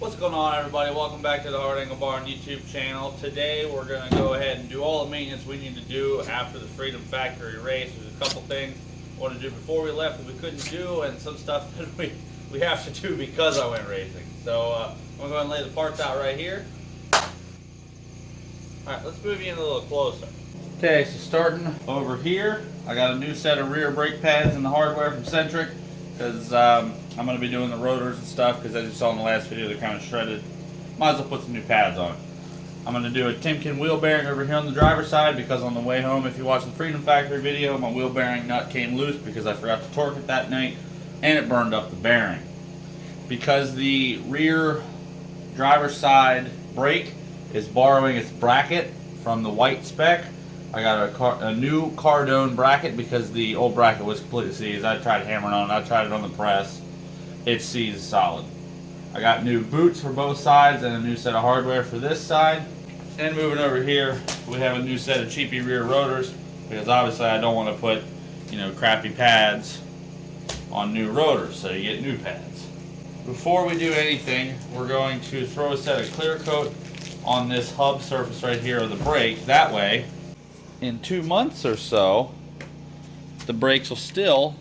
What's going on, everybody? Welcome back to the Hard Angle Barn YouTube channel. Today we're going to go ahead and do all the maintenance we need to do after the Freedom Factory race. There's a couple things I want to do before we left that we couldn't do, and some stuff that we have to do because I went racing. So I'm going to go ahead and lay the parts out right here. Alright, let's move you in a little closer. Okay, so starting over here, I got a new set of rear brake pads and the hardware from Centric, because I'm going to be doing the rotors and stuff, because as you saw in the last video, they're kind of shredded. Might as well put some new pads on. I'm going to do a Timken wheel bearing over here on the driver's side, because on the way home, if you watch the Freedom Factory video, my wheel bearing nut came loose because I forgot to torque it that night, and it burned up the bearing. Because the rear driver's side brake is borrowing its bracket from the white Spec, I got a new Cardone bracket because the old bracket was completely seized. I tried hammering on it, I tried it on the press. It's seized solid. I got new boots for both sides and a new set of hardware for this side. And moving over here, we have a new set of cheapy rear rotors, because obviously I don't want to put, crappy pads on new rotors, so you get new pads. Before we do anything, we're going to throw a set of clear coat on this hub surface right here of the brake. That way, in 2 months or so, the brakes will still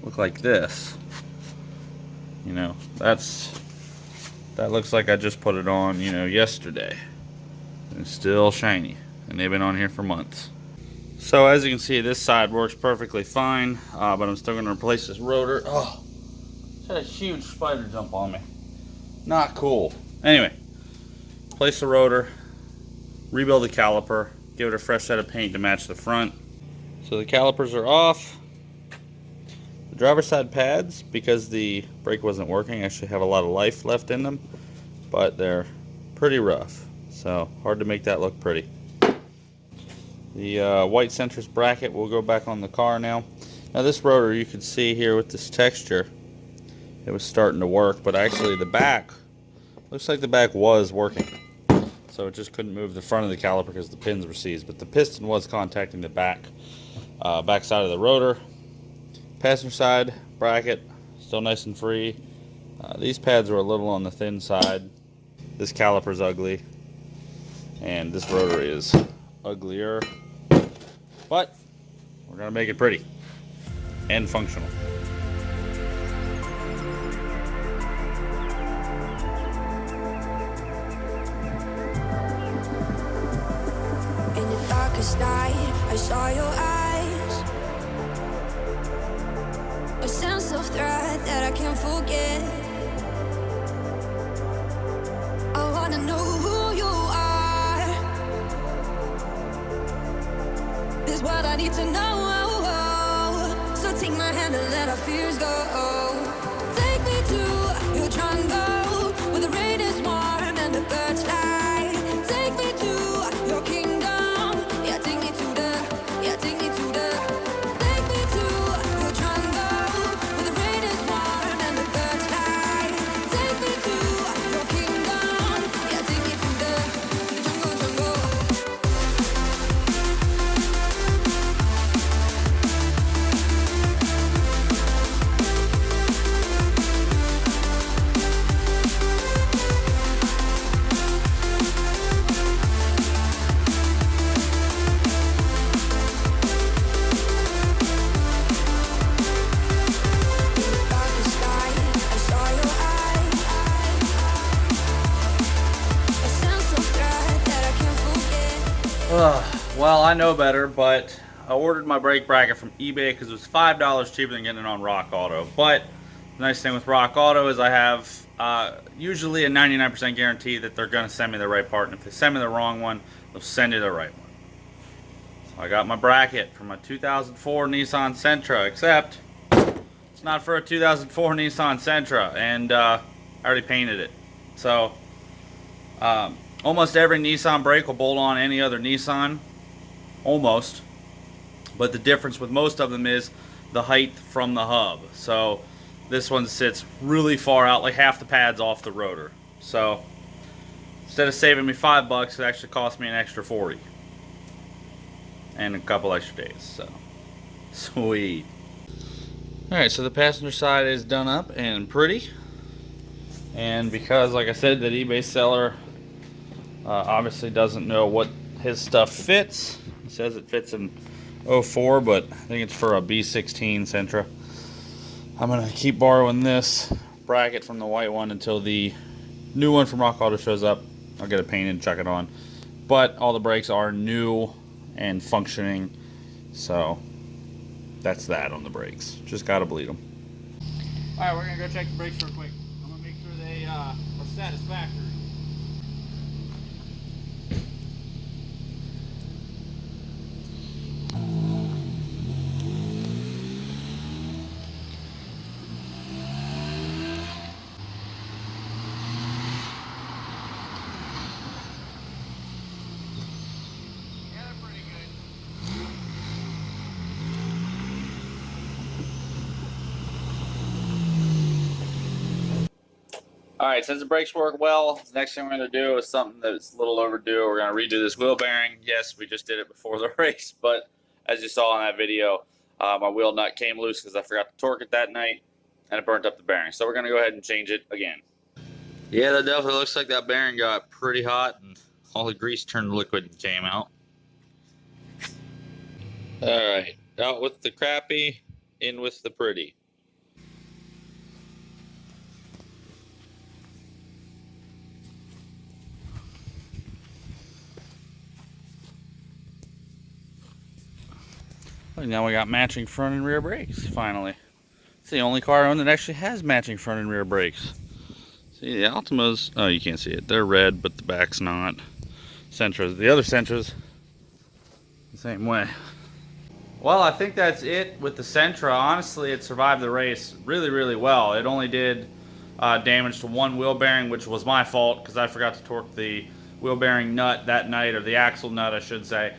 look like this. That looks like I just put it on, yesterday. And it's still shiny. And they've been on here for months. So as you can see, this side works perfectly fine, but I'm still going to replace this rotor. Oh, it's had a huge spider jump on me. Not cool. Anyway, replace the rotor, rebuild the caliper, give it a fresh set of paint to match the front. So the calipers are off. The driver's side pads, because the brake wasn't working, actually have a lot of life left in them, but they're pretty rough, so hard to make that look pretty. The white centrist bracket will go back on the car now. Now this rotor, you can see here with this texture, it was starting to work, but actually the back, looks like the back was working. So it just couldn't move the front of the caliper because the pins were seized, but the piston was contacting the back side of the rotor. Passenger side bracket still nice and free. These pads were a little on the thin side. This caliper's ugly, and this rotor is uglier, but we're gonna make it pretty and functional. In the darkest night, I saw your eyes. A sense of threat that I can't forget. I wanna know who you are. This is what I need to know. So take my hand and let our fears go. Take me to your jungle, where the rain is warm and the birds fly. Take me to your kingdom. Well, I know better, but I ordered my brake bracket from eBay because it was $5 cheaper than getting it on Rock Auto. But the nice thing with Rock Auto is I have usually a 99% guarantee that they're going to send me the right part. And if they send me the wrong one, they'll send you the right one. So I got my bracket from a 2004 Nissan Sentra, except it's not for a 2004 Nissan Sentra, and I already painted it. So almost every Nissan brake will bolt on any other Nissan. Almost. But the difference with most of them is the height from the hub. So this one sits really far out, like half the pad's off the rotor. So instead of saving me $5, it actually cost me an extra 40. And a couple extra days. So sweet. Alright, so the passenger side is done up and pretty. And because, like I said, that eBay seller obviously doesn't know what his stuff fits. He says it fits in 04, but I think it's for a B16 Sentra. I'm going to keep borrowing this bracket from the white one until the new one from Rock Auto shows up. I'll get it painted and chuck it on. But all the brakes are new and functioning, so that's that on the brakes. Just got to bleed them. Alright, we're going to go check the brakes real quick. I'm going to make sure they are satisfactory. Alright, since the brakes work well, the next thing we're going to do is something that's a little overdue. We're going to redo this wheel bearing. Yes, we just did it before the race, but as you saw in that video, my wheel nut came loose because I forgot to torque it that night, and it burnt up the bearing. So we're going to go ahead and change it again. Yeah, that definitely looks like that bearing got pretty hot, and all the grease turned liquid and came out. Alright, out with the crappy, in with the pretty. And now we got matching front and rear brakes, finally. It's the only car I own that actually has matching front and rear brakes. See, the Altimas, oh, you can't see it. They're red, but the back's not. Sentras, the other Sentras, the same way. Well, I think that's it with the Sentra. Honestly, it survived the race really, really well. It only did damage to one wheel bearing, which was my fault because I forgot to torque the wheel bearing nut that night, or the axle nut, I should say.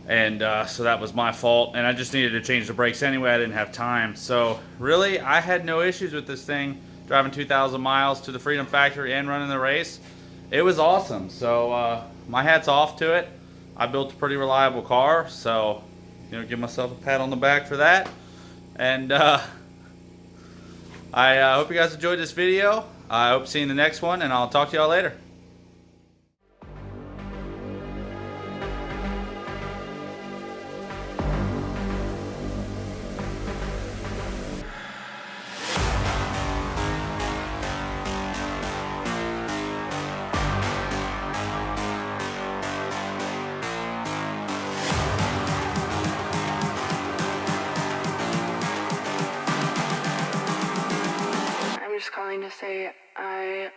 And so that was my fault, and I just needed to change the brakes anyway. I didn't have time. So really, I had no issues with this thing, driving 2,000 miles to the Freedom Factory and running the race. It was awesome. So my hat's off to it. I built a pretty reliable car, so give myself a pat on the back for that. And I hope you guys enjoyed this video. I hope to see you in the next one, and I'll talk to y'all later. I'm just calling to say I